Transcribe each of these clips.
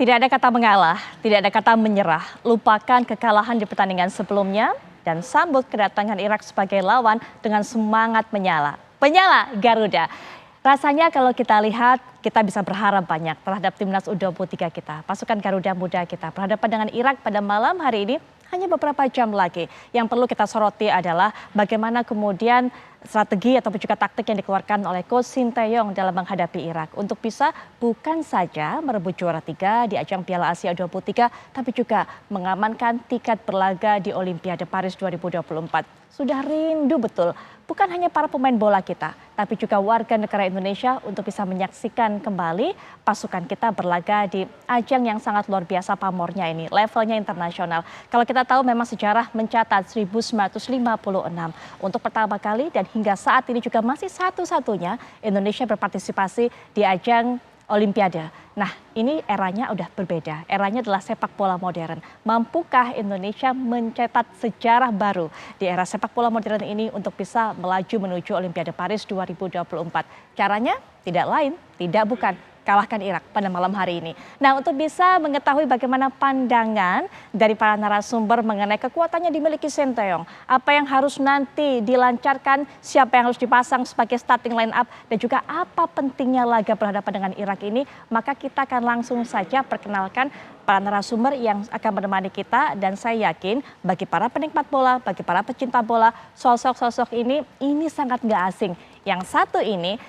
Tidak ada kata mengalah, tidak ada kata menyerah. Lupakan kekalahan di pertandingan sebelumnya dan sambut kedatangan Irak sebagai lawan dengan semangat menyala. Penyala Garuda. Rasanya kalau kita lihat, kita bisa berharap banyak terhadap timnas U23 kita. Pasukan Garuda Muda kita berhadapan dengan Irak pada malam hari ini hanya beberapa jam lagi. Yang perlu kita soroti adalah bagaimana kemudian strategi ataupun juga taktik yang dikeluarkan oleh Coach Sinteyong dalam menghadapi Irak. Untuk bisa bukan saja merebut juara 3 di ajang Piala Asia U23, tapi juga mengamankan tiket berlaga di Olimpiade Paris 2024. Sudah rindu betul, bukan hanya para pemain bola kita, tapi juga warga negara Indonesia untuk bisa menyaksikan kembali pasukan kita berlaga di ajang yang sangat luar biasa pamornya ini, levelnya internasional. Kalau kita tahu memang sejarah mencatat 1956 untuk pertama kali dan hingga saat ini juga masih satu-satunya Indonesia berpartisipasi di ajang Olimpiade. Nah, ini eranya udah berbeda. Eranya adalah sepak bola modern. Mampukah Indonesia mencetak sejarah baru di era sepak bola modern ini untuk bisa melaju menuju Olimpiade Paris 2024? Caranya tidak lain, tidak bukan kalahkan Irak pada malam hari ini. Nah, untuk bisa mengetahui bagaimana pandangan dari para narasumber mengenai kekuatannya dimiliki Sinteyong, apa yang harus nanti dilancarkan, siapa yang harus dipasang sebagai starting line up, dan juga apa pentingnya laga berhadapan dengan Irak ini, maka kita akan langsung saja perkenalkan para narasumber yang akan menemani kita, dan saya yakin bagi para penikmat bola, bagi para pecinta bola, sosok-sosok ini sangat gak asing. Yang satu ini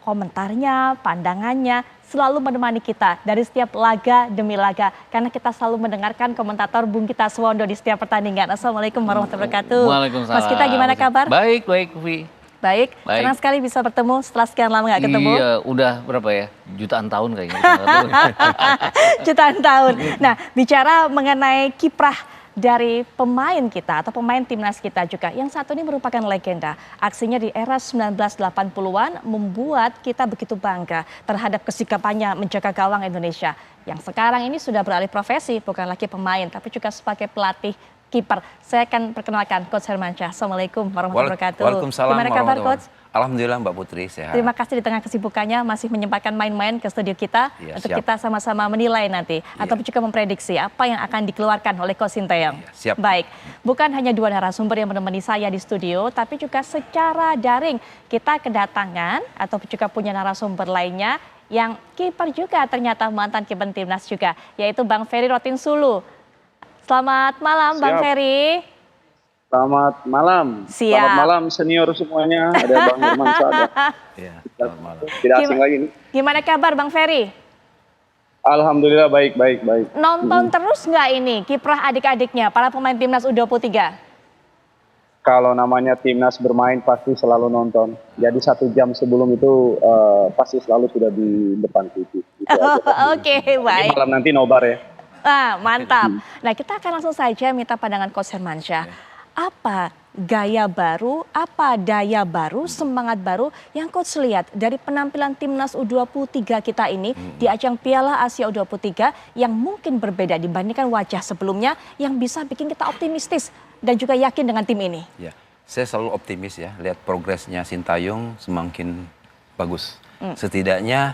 komentarnya, pandangannya selalu menemani kita dari setiap laga demi laga. Karena kita selalu mendengarkan komentator Bung Gita Suwondo di setiap pertandingan. Assalamualaikum warahmatullahi wabarakatuh. Waalaikumsalam. Mas Gita, gimana kabar? Baik, Vi. Baik, senang sekali bisa bertemu setelah sekian lama gak ketemu. Iya, udah berapa ya? Jutaan tahun kayaknya. Jutaan tahun. Nah, bicara mengenai kiprah dari pemain kita atau pemain timnas kita juga. Yang satu ini merupakan legenda. Aksinya di era 1980-an membuat kita begitu bangga terhadap kesikapannya menjaga gawang Indonesia. Yang sekarang ini sudah beralih profesi, bukan lagi pemain, tapi juga sebagai pelatih kiper. Saya akan perkenalkan Coach Hermansyah. Assalamualaikum warahmatullahi wabarakatuh. Waalaikumsalam. Gimana kabar, Coach? Alhamdulillah Mbak Putri, sehat. Terima kasih di tengah kesibukannya masih menyempatkan main-main ke studio kita untuk siap. kita sama-sama menilai nanti ataupun juga memprediksi apa yang akan dikeluarkan oleh Coach Sinteyong. Siap. Baik, bukan hanya dua narasumber yang menemani saya di studio, tapi juga secara daring kita kedatangan ataupun juga punya narasumber lainnya yang kiper juga ternyata mantan kiper timnas juga, yaitu Bang Ferry Rotinsulu. Selamat malam, Bang Ferry. Selamat malam. Siap. Selamat malam senior semuanya. Ada Bang Hermansyah. Iya, selamat malam. Tidak asing lagi nih. Gimana kabar Bang Ferry? Alhamdulillah baik. Nonton terus nggak ini kiprah adik-adiknya, para pemain timnas U23? Kalau namanya timnas bermain pasti selalu nonton. Jadi 1 jam sebelum itu pasti selalu sudah di depan TV. Oke, baik. Malam nanti nobar ya. Mantap. Nah, kita akan langsung saja minta pandangan Coach Hermansyah. Apa gaya baru, apa daya baru, semangat baru yang Coach lihat dari penampilan timnas U23 kita ini di ajang Piala Asia U23 yang mungkin berbeda dibandingkan wajah sebelumnya yang bisa bikin kita optimistis dan juga yakin dengan tim ini? Ya, saya selalu optimis ya, lihat progresnya Sintayong semakin bagus. Setidaknya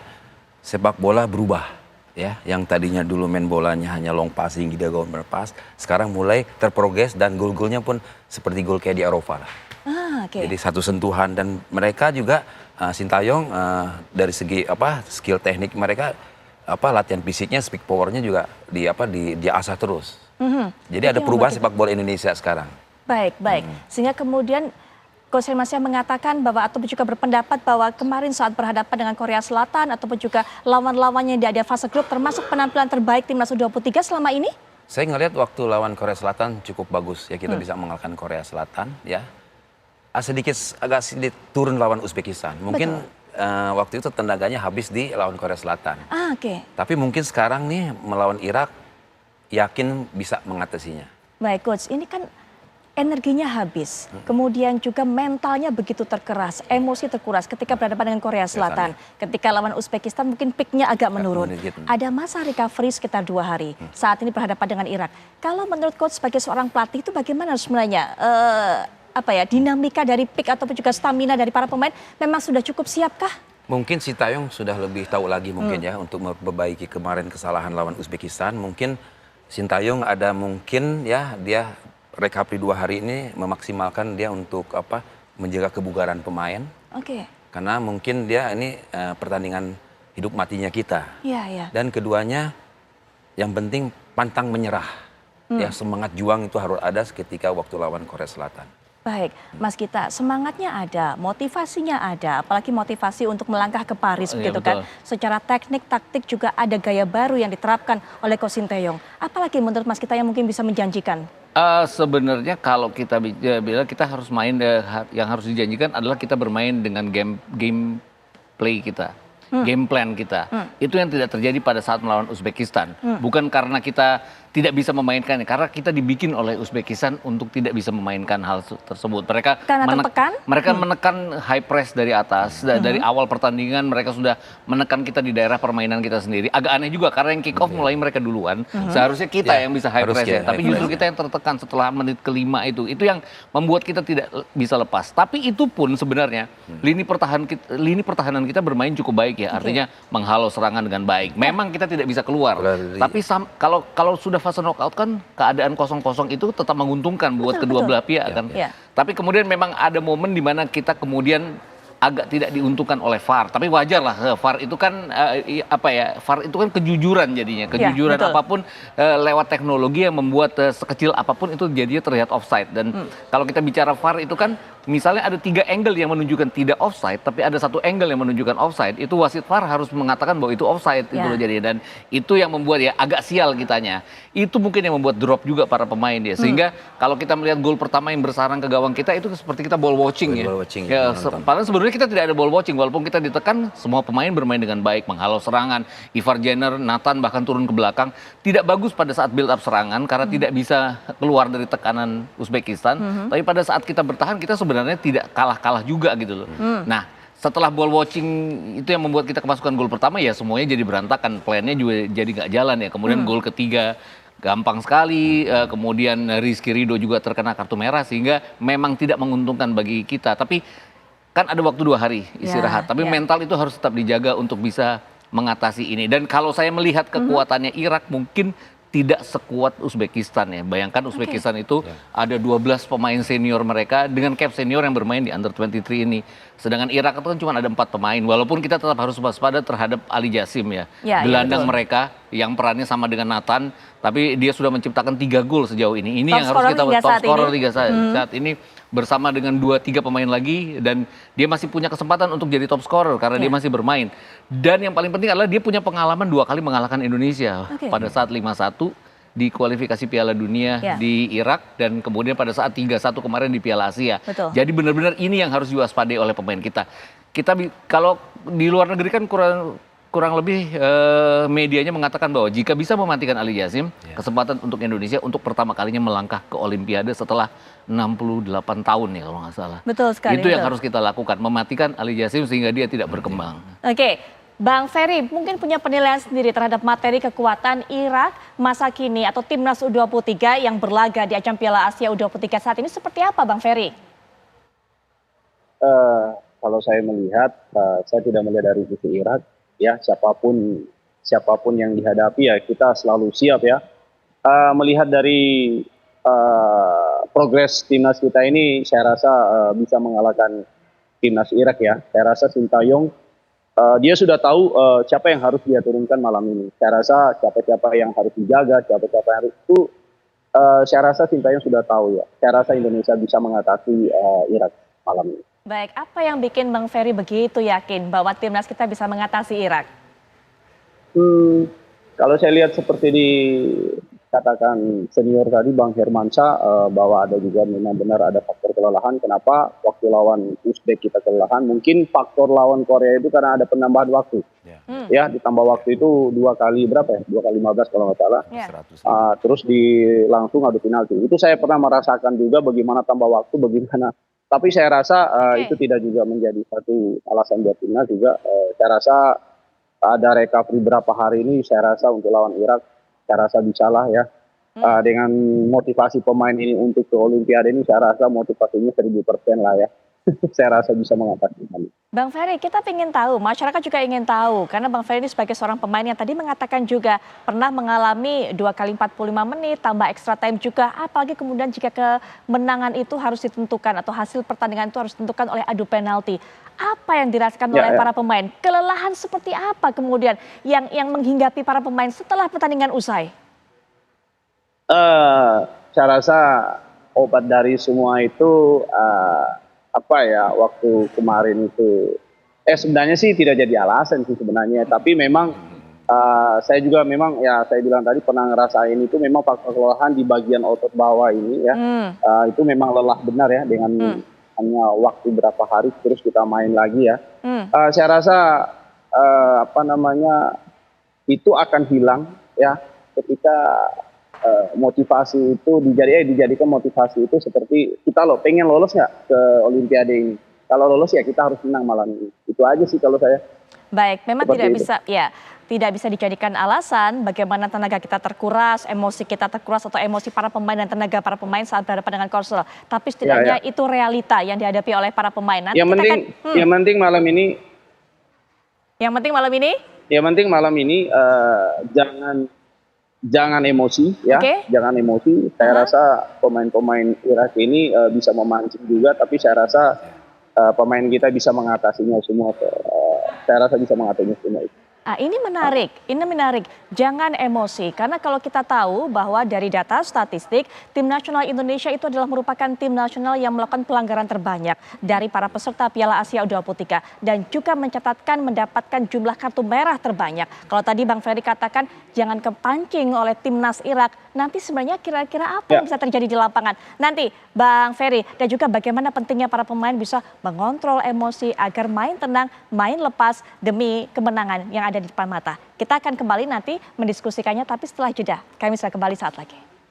sepak bola berubah. Ya, yang tadinya dulu main bolanya hanya long passing, gawang berpas, sekarang mulai terprogres dan gol-golnya pun seperti gol kayak di Eropa lah. Okay. Jadi satu sentuhan dan mereka juga Sintayong dari segi skill teknik mereka latihan fisiknya, speed powernya juga diasah terus. Jadi ada perubahan sepak bola Indonesia sekarang. Baik. Sehingga kemudian Coach Hermansyah mengatakan bahwa ataupun juga berpendapat bahwa kemarin saat berhadapan dengan Korea Selatan ataupun juga lawan-lawannya di fase grup termasuk penampilan terbaik timnas U23 selama ini? Saya ngelihat waktu lawan Korea Selatan cukup bagus ya, kita bisa mengalahkan Korea Selatan ya. Agak sedikit turun lawan Uzbekistan. Mungkin waktu itu tenaganya habis di lawan Korea Selatan. Oke. Tapi mungkin sekarang nih melawan Irak yakin bisa mengatasinya. Baik Coach, ini kan energinya habis, kemudian juga mentalnya begitu terkeras, emosi terkuras ketika berhadapan dengan Korea Selatan. Ketika lawan Uzbekistan mungkin peaknya agak menurun. Ada masa recovery sekitar 2 hari. Saat ini berhadapan dengan Irak. Kalau menurut Coach sebagai seorang pelatih itu bagaimana sebenarnya dinamika dari peak ataupun juga stamina dari para pemain memang sudah cukup siapkah? Mungkin Sintayong sudah lebih tahu lagi mungkin ya untuk memperbaiki kemarin kesalahan lawan Uzbekistan. Mungkin Sintayong ada mungkin ya dia recovery 2 hari ini memaksimalkan dia untuk menjaga kebugaran pemain. Oke. Karena mungkin dia ini pertandingan hidup matinya kita. Iya, iya. Dan keduanya yang penting pantang menyerah. Ya semangat juang itu harus ada ketika waktu lawan Korea Selatan. Baik, Mas Gita, semangatnya ada, motivasinya ada, apalagi motivasi untuk melangkah ke Paris Iya, begitu kan. betul. Secara teknik, taktik juga ada gaya baru yang diterapkan oleh Coach Sintayong. Apalagi menurut Mas Gita yang mungkin bisa menjanjikan? Sebenarnya kalau kita bilang kita harus main, yang harus dijanjikan adalah kita bermain dengan game play kita. Game plan kita. Itu yang tidak terjadi pada saat melawan Uzbekistan. Bukan karena kita tidak bisa memainkannya, karena kita dibikin oleh Uzbekistan untuk tidak bisa memainkan hal tersebut. Mereka Karena tertekan? mereka menekan high press dari atas. Dari awal pertandingan mereka sudah menekan kita di daerah permainan kita sendiri. Agak aneh juga karena yang kick off mulai mereka duluan. Seharusnya kita yang bisa high press harusnya ya. Tapi high justru press. kita yang tertekan setelah menit kelima itu yang membuat kita tidak bisa lepas. Tapi itu pun sebenarnya lini pertahanan kita bermain cukup baik ya. Artinya menghalau serangan dengan baik. Memang kita tidak bisa keluar. Tapi kalau sudah fase knockout kan keadaan 0-0 itu tetap menguntungkan buat Betul, kedua betul. belah pihak kan. Iya. Tapi kemudian memang ada momen di mana kita kemudian agak tidak diuntungkan oleh VAR. Tapi wajar lah, VAR itu kan VAR itu kan kejujuran jadinya. Kejujuran betul. apapun lewat teknologi yang membuat sekecil apapun itu jadinya terlihat offside. Dan kalau kita bicara VAR itu kan misalnya ada 3 angle yang menunjukkan tidak offside, tapi ada 1 angle yang menunjukkan offside, itu wasit VAR harus mengatakan bahwa itu offside itu loh jadinya. Dan itu yang membuat ya agak sial kitanya. Itu mungkin yang membuat drop juga para pemain ya. Sehingga kalau kita melihat gol pertama yang bersarang ke gawang kita itu seperti kita ball watching ya. Ball watching, Ya, menonton. padahal sebenarnya kita tidak ada ball watching, walaupun kita ditekan, semua pemain bermain dengan baik, menghalau serangan. Ivar Jenner, Nathan bahkan turun ke belakang. Tidak bagus pada saat build up serangan karena tidak bisa keluar dari tekanan Uzbekistan. Tapi pada saat kita bertahan, kita sebenarnya tidak kalah-kalah juga gitu loh. Nah, setelah ball watching itu yang membuat kita kemasukan gol pertama ya semuanya jadi berantakan. Plannya juga jadi nggak jalan ya. Kemudian gol ketiga gampang sekali, kemudian Rizky Ridho juga terkena kartu merah sehingga memang tidak menguntungkan bagi kita. Tapi kan ada waktu 2 hari istirahat, tapi mental itu harus tetap dijaga untuk bisa mengatasi ini. Dan kalau saya melihat kekuatannya Irak mungkin tidak sekuat Uzbekistan ya. Bayangkan Uzbekistan itu ada 12 pemain senior mereka dengan cap senior yang bermain di under 23 ini. Sedangkan Irak itu kan cuma ada 4 pemain. Walaupun kita tetap harus waspada terhadap Ali Jassim ya. Gelandang mereka yang perannya sama dengan Nathan, tapi dia sudah menciptakan 3 gol sejauh ini. Ini yang harus kita top scorer liga saat ini bersama dengan 2-3 pemain lagi, dan dia masih punya kesempatan untuk jadi top scorer karena dia masih bermain. Dan yang paling penting adalah dia punya pengalaman 2 kali mengalahkan Indonesia pada saat 5-1 di kualifikasi Piala Dunia di Irak, dan kemudian pada saat 3-1 kemarin di Piala Asia. Betul. Jadi benar-benar ini yang harus diwaspadai oleh pemain kita. Kalau di luar negeri kan kurang lebih medianya mengatakan bahwa jika bisa mematikan Ali Jassim, kesempatan untuk Indonesia untuk pertama kalinya melangkah ke Olimpiade setelah 68 tahun ya kalau nggak salah. Betul sekali. Itu yang harus kita lakukan, mematikan Ali Jassim sehingga dia tidak berkembang. Oke, Bang Ferry mungkin punya penilaian sendiri terhadap materi kekuatan Irak masa kini atau Timnas U23 yang berlaga di ajang Piala Asia U23 saat ini seperti apa Bang Ferry? Kalau saya melihat, saya tidak melihat dari sisi Irak, ya siapapun yang dihadapi ya kita selalu siap ya. Melihat dari progres timnas kita ini, saya rasa bisa mengalahkan timnas Irak ya. Saya rasa Sintayong dia sudah tahu siapa yang harus dia turunkan malam ini. Saya rasa siapa-siapa yang harus dijaga, siapa-siapa yang harus itu. Saya rasa Sintayong sudah tahu ya. Saya rasa Indonesia bisa mengatasi Irak malam ini. Baik, apa yang bikin Bang Ferry begitu yakin bahwa timnas kita bisa mengatasi Irak? Kalau saya lihat seperti dikatakan senior tadi Bang Hermansyah, bahwa ada juga memang benar ada faktor kelelahan. Kenapa waktu lawan Uzbek kita kelelahan? Mungkin faktor lawan Korea itu karena ada penambahan waktu. Ya, ditambah waktu itu 2 kali berapa ya? 2 kali 15 kalau nggak salah. Terus langsung adu penalti. Itu saya pernah merasakan juga bagaimana tambah waktu, bagaimana. Tapi saya rasa itu tidak juga menjadi satu alasan buat timnas juga. Saya rasa ada recovery berapa hari ini, saya rasa untuk lawan Irak, saya rasa bisalah ya. Dengan motivasi pemain ini untuk ke Olimpiade ini, saya rasa motivasinya 1000% lah ya. saya rasa bisa mengatasi hal itu. Bang Ferry, kita ingin tahu, masyarakat juga ingin tahu, karena Bang Ferry ini sebagai seorang pemain yang tadi mengatakan juga pernah mengalami 2 kali 45 menit, tambah extra time juga, apalagi kemudian jika kemenangan itu harus ditentukan atau hasil pertandingan itu harus ditentukan oleh adu penalti. Apa yang dirasakan oleh para pemain? Kelelahan seperti apa kemudian yang menghinggapi para pemain setelah pertandingan usai? Saya rasa obat dari semua itu waktu kemarin itu sebenarnya sih tidak jadi alasan sih sebenarnya, tapi memang saya juga memang ya saya bilang tadi pernah ngerasain itu memang faktor kelelahan di bagian otot bawah ini ya. Itu memang lelah benar ya dengan hanya waktu berapa hari terus kita main lagi ya. Saya rasa itu akan hilang ya ketika motivasi itu dijadikan motivasi itu seperti kita pengen lolos nggak ke Olimpiade ini. Kalau lolos ya kita harus menang malam ini. Itu aja sih kalau saya. Baik, memang Seperti tidak bisa dijadikan alasan bagaimana tenaga kita terkuras, emosi kita terkuras atau emosi para pemain dan tenaga para pemain saat berhadapan dengan Korsel. Tapi setidaknya itu realita yang dihadapi oleh para pemain. Nanti yang penting malam ini. Yang penting malam ini? Yang penting malam ini jangan emosi ya, jangan emosi. Saya rasa pemain-pemain Irak ini bisa memancing juga, tapi saya rasa pemain kita bisa mengatasinya semua. Saya rasa bisa mengatasinya semua itu. Ini menarik. Jangan emosi, karena kalau kita tahu bahwa dari data statistik, tim nasional Indonesia itu adalah merupakan tim nasional yang melakukan pelanggaran terbanyak dari para peserta Piala Asia U23 dan juga mencatatkan mendapatkan jumlah kartu merah terbanyak. Kalau tadi Bang Ferry katakan jangan kepancing oleh timnas Irak, nanti sebenarnya kira-kira apa yang bisa terjadi di lapangan? Nanti Bang Ferry dan juga bagaimana pentingnya para pemain bisa mengontrol emosi agar main tenang, main lepas demi kemenangan yang ada di depan mata. Kita akan kembali nanti mendiskusikannya, tapi setelah jeda. Kami sudah kembali saat lagi.